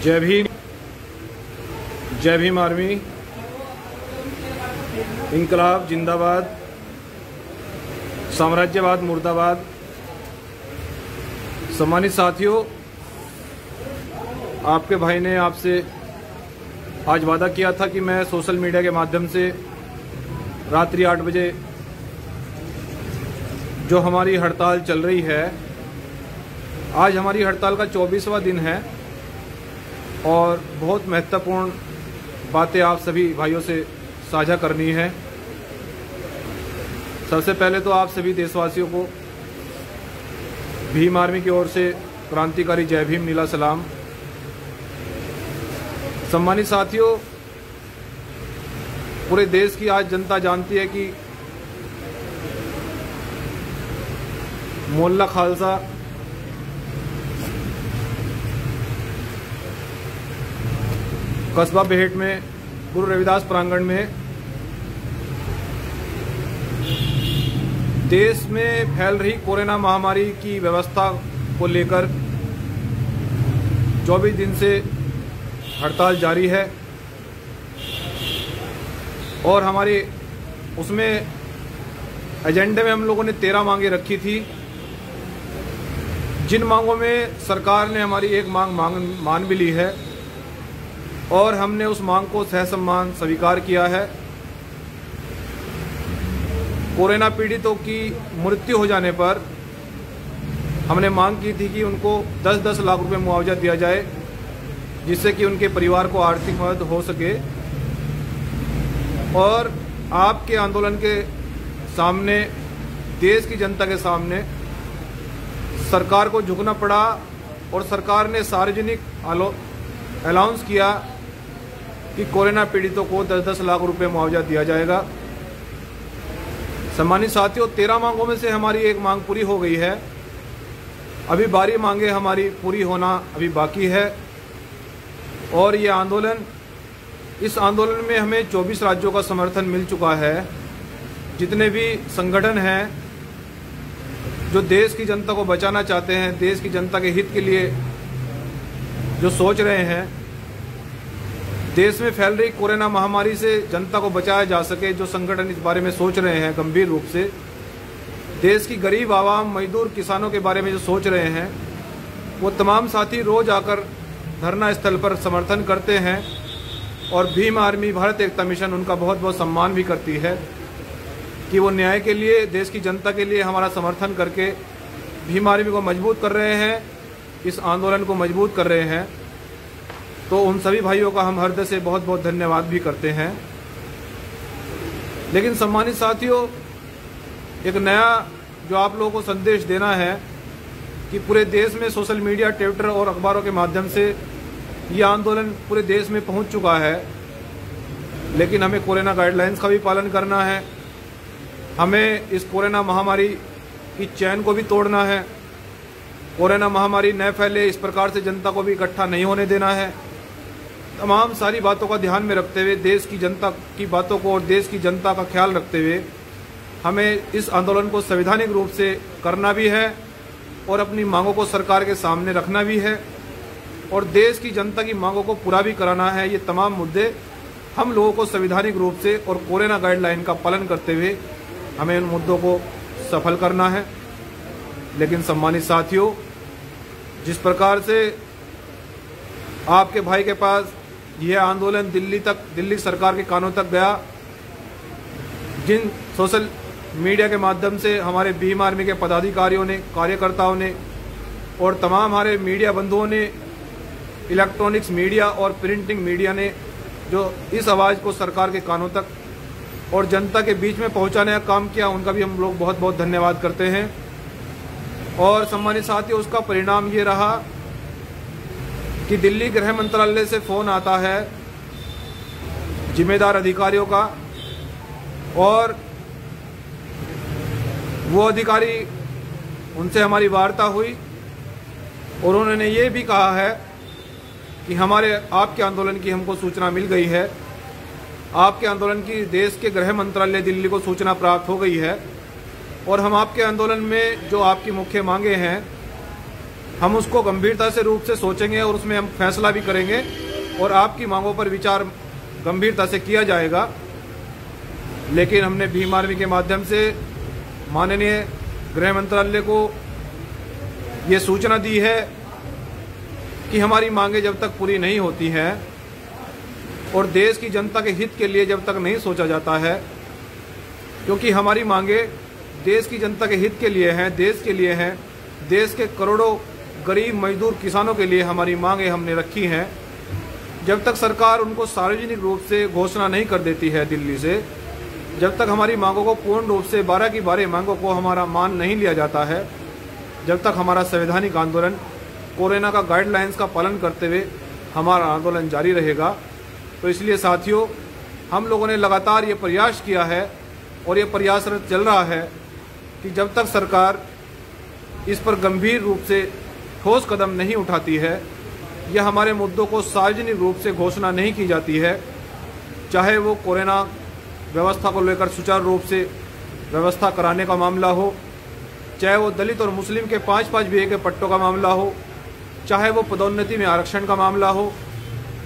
जय भीम, जय भीम आर्मी, इंकलाब जिंदाबाद, साम्राज्यवाद मुर्दाबाद। सम्मानित साथियों, आपके भाई ने आपसे आज वादा किया था कि मैं सोशल मीडिया के माध्यम से रात्रि 8 बजे जो हमारी हड़ताल चल रही है, आज हमारी हड़ताल का 24वां दिन है और बहुत महत्वपूर्ण बातें आप सभी भाइयों से साझा करनी है। सबसे पहले तो आप सभी देशवासियों को भीम आर्मी की ओर से क्रांतिकारी जय भीम नीला सलाम। सम्मानित साथियों, पूरे देश की आज जनता जानती है कि मोहल्ला खालसा कस्बा बेहट में गुरु रविदास प्रांगण में देश में फैल रही कोरोना महामारी की व्यवस्था को लेकर 24 दिन से हड़ताल जारी है और हमारे उसमें एजेंडे में हम लोगों ने 13 मांगे रखी थी, जिन मांगों में सरकार ने हमारी एक मांग मान भी ली है और हमने उस मांग को सहसम्मान स्वीकार किया है। कोरोना पीड़ितों की मृत्यु हो जाने पर हमने मांग की थी कि उनको 10-10 लाख रुपए मुआवजा दिया जाए, जिससे कि उनके परिवार को आर्थिक मदद हो सके। और आपके आंदोलन के सामने, देश की जनता के सामने सरकार को झुकना पड़ा और सरकार ने सार्वजनिक अनाउंस किया कि कोरोना पीड़ितों को 10-10 लाख रुपए मुआवजा दिया जाएगा। सम्मानित साथियों, 13 मांगों में से हमारी एक मांग पूरी हो गई है, अभी 12 मांगे हमारी पूरी होना अभी बाकी है। और ये आंदोलन, इस आंदोलन में हमें 24 राज्यों का समर्थन मिल चुका है। जितने भी संगठन हैं जो देश की जनता को बचाना चाहते हैं, देश की जनता के हित के लिए जो सोच रहे हैं, देश में फैल रही कोरोना महामारी से जनता को बचाया जा सके, जो संगठन इस बारे में सोच रहे हैं गंभीर रूप से, देश की गरीब आवाम, मजदूर, किसानों के बारे में जो सोच रहे हैं, वो तमाम साथी रोज आकर धरना स्थल पर समर्थन करते हैं और भीम आर्मी भारत एकता मिशन उनका बहुत बहुत सम्मान भी करती है कि वो न्याय के लिए, देश की जनता के लिए हमारा समर्थन करके भीम आर्मी को मजबूत कर रहे हैं, इस आंदोलन को मजबूत कर रहे हैं। तो उन सभी भाइयों का हम हृदय से बहुत बहुत धन्यवाद भी करते हैं। लेकिन सम्मानित साथियों, एक नया जो आप लोगों को संदेश देना है कि पूरे देश में सोशल मीडिया, ट्विटर और अखबारों के माध्यम से ये आंदोलन पूरे देश में पहुंच चुका है, लेकिन हमें कोरोना गाइडलाइंस का भी पालन करना है। हमें इस कोरोना महामारी की चैन को भी तोड़ना है। कोरोना महामारी न फैले, इस प्रकार से जनता को भी इकट्ठा नहीं होने देना है। तमाम सारी बातों का ध्यान में रखते हुए, देश की जनता की बातों को और देश की जनता का ख्याल रखते हुए हमें इस आंदोलन को संवैधानिक रूप से करना भी है और अपनी मांगों को सरकार के सामने रखना भी है और देश की जनता की मांगों को पूरा भी कराना है। ये तमाम मुद्दे हम लोगों को संवैधानिक रूप से और कोरोना गाइडलाइन का पालन करते हुए हमें उन मुद्दों को सफल करना है। लेकिन सम्मानित साथियों, जिस प्रकार से आपके भाई के पास यह आंदोलन दिल्ली सरकार के कानों तक गया, जिन सोशल मीडिया के माध्यम से हमारे भीम आर्मी के पदाधिकारियों ने, कार्यकर्ताओं ने और तमाम हमारे मीडिया बंधुओं ने, इलेक्ट्रॉनिक्स मीडिया और प्रिंटिंग मीडिया ने जो इस आवाज़ को सरकार के कानों तक और जनता के बीच में पहुंचाने का काम किया, उनका भी हम लोग बहुत बहुत धन्यवाद करते हैं। और सम्मानित साथियों, उसका परिणाम ये रहा कि दिल्ली गृह मंत्रालय से फोन आता है जिम्मेदार अधिकारियों का और वो अधिकारी, उनसे हमारी वार्ता हुई और उन्होंने ये भी कहा है कि आपके आंदोलन की हमको सूचना मिल गई है, आपके आंदोलन की देश के गृह मंत्रालय दिल्ली को सूचना प्राप्त हो गई है और हम आपके आंदोलन में जो आपकी मुख्य मांगे हैं हम उसको गंभीरता से रूप से सोचेंगे और उसमें हम फैसला भी करेंगे और आपकी मांगों पर विचार गंभीरता से किया जाएगा। लेकिन हमने भीम आर्मी के माध्यम से माननीय गृह मंत्रालय को ये सूचना दी है कि हमारी मांगें जब तक पूरी नहीं होती हैं और देश की जनता के हित के लिए जब तक नहीं सोचा जाता है, क्योंकि हमारी मांगें देश की जनता के हित के लिए हैं, देश के लिए हैं, देश के करोड़ों गरीब मजदूर किसानों के लिए हमारी मांगें हमने रखी हैं। जब तक सरकार उनको सार्वजनिक रूप से घोषणा नहीं कर देती है दिल्ली से, जब तक हमारी मांगों को पूर्ण रूप से 12 की 12 मांगों को हमारा मान नहीं लिया जाता है, जब तक हमारा संवैधानिक आंदोलन कोरोना का गाइडलाइंस का पालन करते हुए हमारा आंदोलन जारी रहेगा। तो इसलिए साथियों, हम लोगों ने लगातार ये प्रयास किया है और ये प्रयासरत चल रहा है कि जब तक सरकार इस पर गंभीर रूप से ठोस कदम नहीं उठाती है या हमारे मुद्दों को सार्वजनिक रूप से घोषणा नहीं की जाती है, चाहे वो कोरोना व्यवस्था को लेकर सुचारू रूप से व्यवस्था कराने का मामला हो, चाहे वो दलित और मुस्लिम के 5-5 बीघे के पट्टों का मामला हो, चाहे वो पदोन्नति में आरक्षण का मामला हो,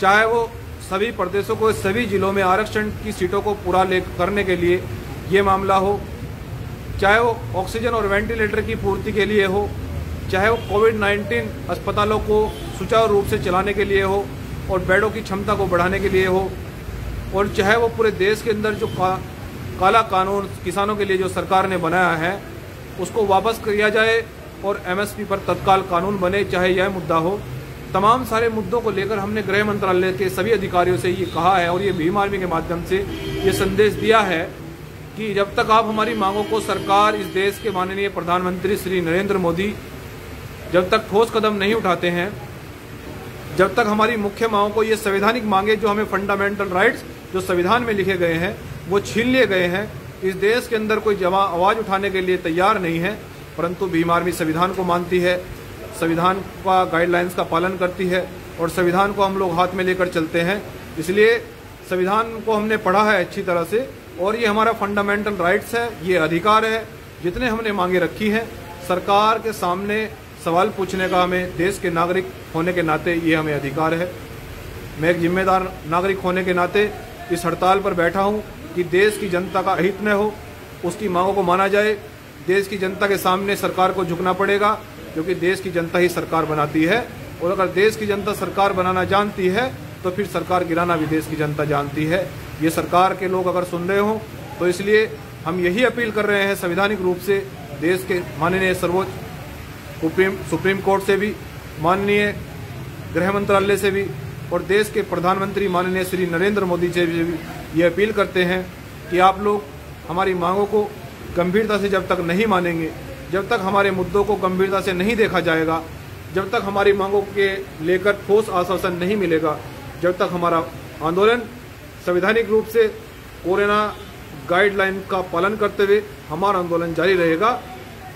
चाहे वो सभी प्रदेशों को सभी जिलों में आरक्षण की सीटों को पूरा करने के लिए ये मामला हो, चाहे वो ऑक्सीजन और वेंटिलेटर की पूर्ति के लिए हो, चाहे वो कोविड-19 अस्पतालों को सुचारू रूप से चलाने के लिए हो और बेडों की क्षमता को बढ़ाने के लिए हो, और चाहे वो पूरे देश के अंदर जो काला कानून किसानों के लिए जो सरकार ने बनाया है उसको वापस किया जाए और एमएसपी पर तत्काल कानून बने, चाहे यह मुद्दा हो। तमाम सारे मुद्दों को लेकर हमने गृह मंत्रालय के सभी अधिकारियों से ये कहा है और ये भीम आर्मी के माध्यम से ये संदेश दिया है कि जब तक आप हमारी मांगों को, सरकार, इस देश के माननीय प्रधानमंत्री श्री नरेंद्र मोदी जब तक ठोस कदम नहीं उठाते हैं, जब तक हमारी मुख्य मांगों को, ये संवैधानिक मांगे जो हमें फंडामेंटल राइट्स जो संविधान में लिखे गए हैं वो छीन लिए गए हैं, इस देश के अंदर कोई आवाज उठाने के लिए तैयार नहीं है। परंतु भीम आर्मी संविधान को मानती है, संविधान का गाइडलाइंस का पालन करती है और संविधान को हम लोग हाथ में लेकर चलते हैं। इसलिए संविधान को हमने पढ़ा है अच्छी तरह से और ये हमारा फंडामेंटल राइट्स है, ये अधिकार है। जितने हमने मांगे रखी हैं, सरकार के सामने सवाल पूछने का हमें देश के नागरिक होने के नाते ये हमें अधिकार है। मैं एक जिम्मेदार नागरिक होने के नाते इस हड़ताल पर बैठा हूँ कि देश की जनता का हित न हो, उसकी मांगों को माना जाए। देश की जनता के सामने सरकार को झुकना पड़ेगा, क्योंकि देश की जनता ही सरकार बनाती है और अगर देश की जनता सरकार बनाना जानती है तो फिर सरकार गिराना भी देश की जनता जानती है। ये सरकार के लोग अगर सुन रहे हों तो इसलिए हम यही अपील कर रहे हैं संवैधानिक रूप से देश के माननीय सर्वोच्च सुप्रीम कोर्ट से भी, माननीय गृह मंत्रालय से भी और देश के प्रधानमंत्री माननीय श्री नरेंद्र मोदी से भी ये अपील करते हैं कि आप लोग हमारी मांगों को गंभीरता से जब तक नहीं मानेंगे, जब तक हमारे मुद्दों को गंभीरता से नहीं देखा जाएगा, जब तक हमारी मांगों के लेकर ठोस आश्वासन नहीं मिलेगा, जब तक हमारा आंदोलन संवैधानिक रूप से कोरोना गाइडलाइन का पालन करते हुए हमारा आंदोलन जारी रहेगा।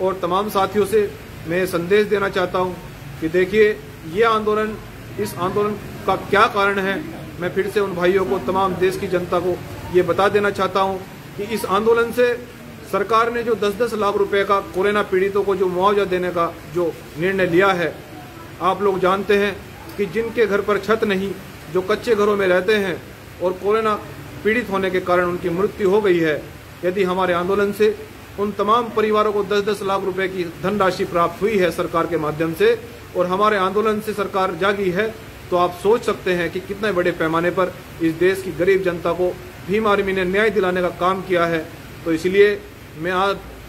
और तमाम साथियों से मैं संदेश देना चाहता हूं कि देखिए, ये आंदोलन, इस आंदोलन का क्या कारण है, मैं फिर से उन भाइयों को, तमाम देश की जनता को ये बता देना चाहता हूं कि इस आंदोलन से सरकार ने जो 10-10 लाख रुपए का कोरोना पीड़ितों को जो मुआवजा देने का जो निर्णय लिया है, आप लोग जानते हैं कि जिनके घर पर छत नहीं, जो कच्चे घरों में रहते हैं और कोरोना पीड़ित होने के कारण उनकी मृत्यु हो गई है, यदि हमारे आंदोलन से उन तमाम परिवारों को 10-10 लाख रुपए की धनराशि प्राप्त हुई है सरकार के माध्यम से और हमारे आंदोलन से सरकार जागी है, तो आप सोच सकते हैं कि कितने बड़े पैमाने पर इस देश की गरीब जनता को भीम आर्मी ने न्याय दिलाने का काम किया है। तो इसलिए मैं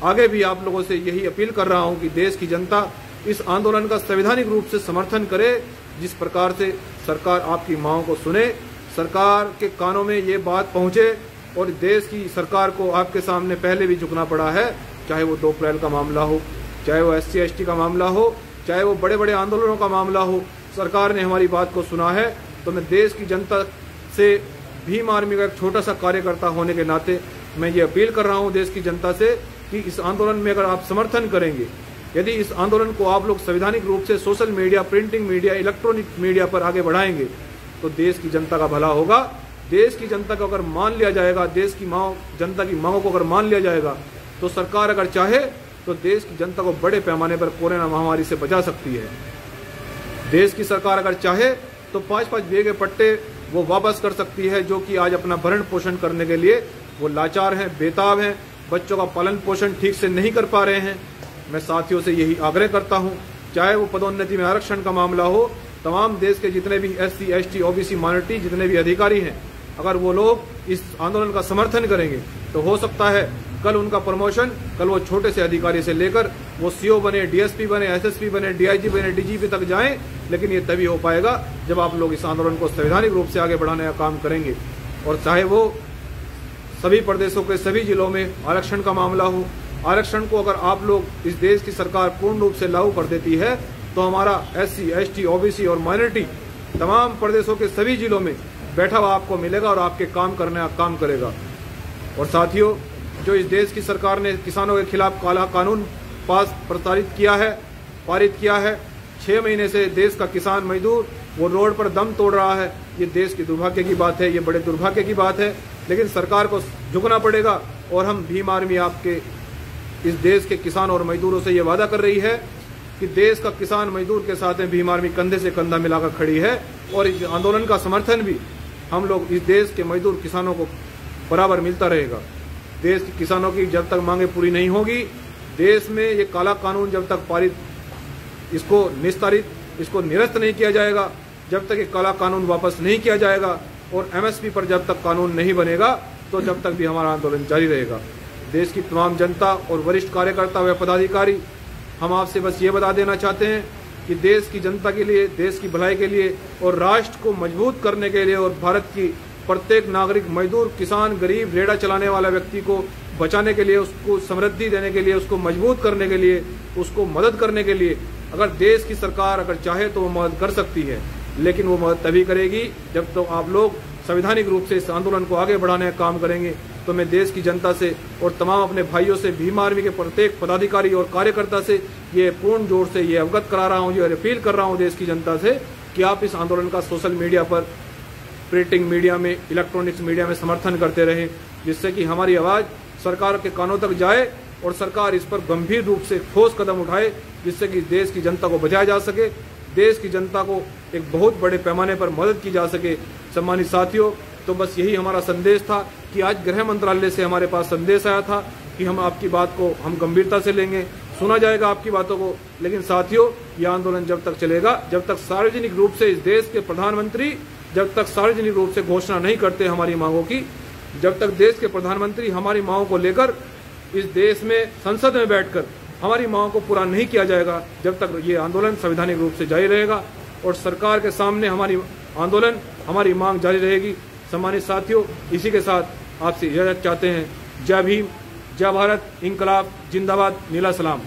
आगे भी आप लोगों से यही अपील कर रहा हूं कि देश की जनता इस आंदोलन का संवैधानिक रूप से समर्थन करे, जिस प्रकार से सरकार आपकी मांगों को सुने, सरकार के कानों में ये बात पहुंचे और देश की सरकार को आपके सामने पहले भी झुकना पड़ा है, चाहे वो 2 अप्रैल का मामला हो, चाहे वो SC/ST का मामला हो, चाहे वो बड़े बड़े आंदोलनों का मामला हो, सरकार ने हमारी बात को सुना है। तो मैं देश की जनता से, भीम आर्मी का एक छोटा सा कार्यकर्ता होने के नाते मैं ये अपील कर रहा हूँ देश की जनता से कि इस आंदोलन में अगर आप समर्थन करेंगे, यदि इस आंदोलन को आप लोग संवैधानिक रूप से social media, printing media, electronic media पर आगे बढ़ाएंगे तो देश की जनता का भला होगा। देश की जनता को अगर मान लिया जाएगा, देश की जनता की मांगों को अगर मान लिया जाएगा, तो सरकार अगर चाहे तो देश की जनता को बड़े पैमाने पर कोरोना महामारी से बचा सकती है। देश की सरकार अगर चाहे तो 5-5 बीघे के पट्टे वो वापस कर सकती है, जो कि आज अपना भरण पोषण करने के लिए वो लाचार हैं, बेताब हैं, बच्चों का पालन पोषण ठीक से नहीं कर पा रहे हैं। मैं साथियों से यही आग्रह करता हूं, चाहे वो पदोन्नति में आरक्षण का मामला हो, तमाम देश के जितने भी SC, ST, OBC माइनॉरिटी जितने भी अधिकारी हैं, अगर वो लोग इस आंदोलन का समर्थन करेंगे तो हो सकता है कल उनका प्रमोशन, कल वो छोटे से अधिकारी से लेकर वो CO बने, DSP बने, SSP बने, DIG बने, DGP तक जाएं। लेकिन ये तभी हो पाएगा जब आप लोग इस आंदोलन को संवैधानिक रूप से आगे बढ़ाने का काम करेंगे। और चाहे वो सभी प्रदेशों के सभी जिलों में आरक्षण का मामला हो, आरक्षण को अगर आप लोग इस देश की सरकार पूर्ण रूप से लागू कर देती है तो हमारा SC, ST, OBC और माइनॉरिटी तमाम प्रदेशों के सभी जिलों में बैठा हुआ आपको मिलेगा और आपके काम करने का काम करेगा। और साथियों, जो इस देश की सरकार ने किसानों के खिलाफ काला कानून पारित किया है, 6 महीने से देश का किसान मजदूर वो रोड पर दम तोड़ रहा है। ये देश की दुर्भाग्य की बात है, ये बड़े दुर्भाग्य की बात है। लेकिन सरकार को झुकना पड़ेगा और हम भीम आर्मी आपके इस देश के किसान और मजदूरों से ये वादा कर रही है कि देश का किसान मजदूर के साथ में भीम आर्मी कंधे से कंधा मिलाकर खड़ी है। और इस आंदोलन का समर्थन भी हम लोग इस देश के मजदूर किसानों को बराबर मिलता रहेगा। देश के किसानों की जब तक मांगे पूरी नहीं होगी, देश में ये काला कानून जब तक इसको निरस्त नहीं किया जाएगा, जब तक ये काला कानून वापस नहीं किया जाएगा और MSP पर जब तक कानून नहीं बनेगा, तो जब तक भी हमारा आंदोलन जारी रहेगा। देश की तमाम जनता और वरिष्ठ कार्यकर्ता व पदाधिकारी, हम आपसे बस ये बता देना चाहते हैं कि देश की जनता के लिए, देश की भलाई के लिए और राष्ट्र को मजबूत करने के लिए और भारत की प्रत्येक नागरिक, मजदूर, किसान, गरीब, रेड़ा चलाने वाला व्यक्ति को बचाने के लिए, उसको समृद्धि देने के लिए, उसको मजबूत करने के लिए, उसको मदद करने के लिए अगर देश की सरकार अगर चाहे तो वो मदद कर सकती है। लेकिन वो मदद तभी करेगी जब तो आप लोग संवैधानिक रूप से इस आंदोलन को आगे बढ़ाने का काम करेंगे। तो मैं देश की जनता से और तमाम अपने भाइयों से, भीम आर्मी के प्रत्येक पदाधिकारी और कार्यकर्ता से ये पूर्ण जोर से ये अवगत करा रहा हूँ, ये अपील कर रहा हूँ देश की जनता से कि आप इस आंदोलन का सोशल मीडिया पर, प्रिंटिंग मीडिया में, इलेक्ट्रॉनिक्स मीडिया में समर्थन करते रहें, जिससे कि हमारी आवाज़ सरकार के कानों तक जाए और सरकार इस पर गंभीर रूप से ठोस कदम उठाए, जिससे कि देश की जनता को बचाया जा सके, देश की जनता को एक बहुत बड़े पैमाने पर मदद की जा सके। सम्मानित साथियों, तो बस यही हमारा संदेश था कि आज गृह मंत्रालय से हमारे पास संदेश आया था कि हम आपकी बात को हम गंभीरता से लेंगे, सुना जाएगा आपकी बातों को। लेकिन साथियों, यह आंदोलन जब तक चलेगा, जब तक सार्वजनिक रूप से इस देश के प्रधानमंत्री जब तक सार्वजनिक रूप से घोषणा नहीं करते हमारी मांगों की, जब तक देश के प्रधानमंत्री हमारी मांगों को लेकर इस देश में संसद में बैठकर हमारी मांगों को पूरा नहीं किया जाएगा, जब तक ये आंदोलन संवैधानिक रूप से जारी रहेगा और सरकार के सामने हमारी आंदोलन, हमारी मांग जारी रहेगी। सम्मानित साथियों, इसी के साथ आपसे इजाजत चाहते हैं। जय भीम, जय भारत, इंकलाब जिंदाबाद, नीला सलाम।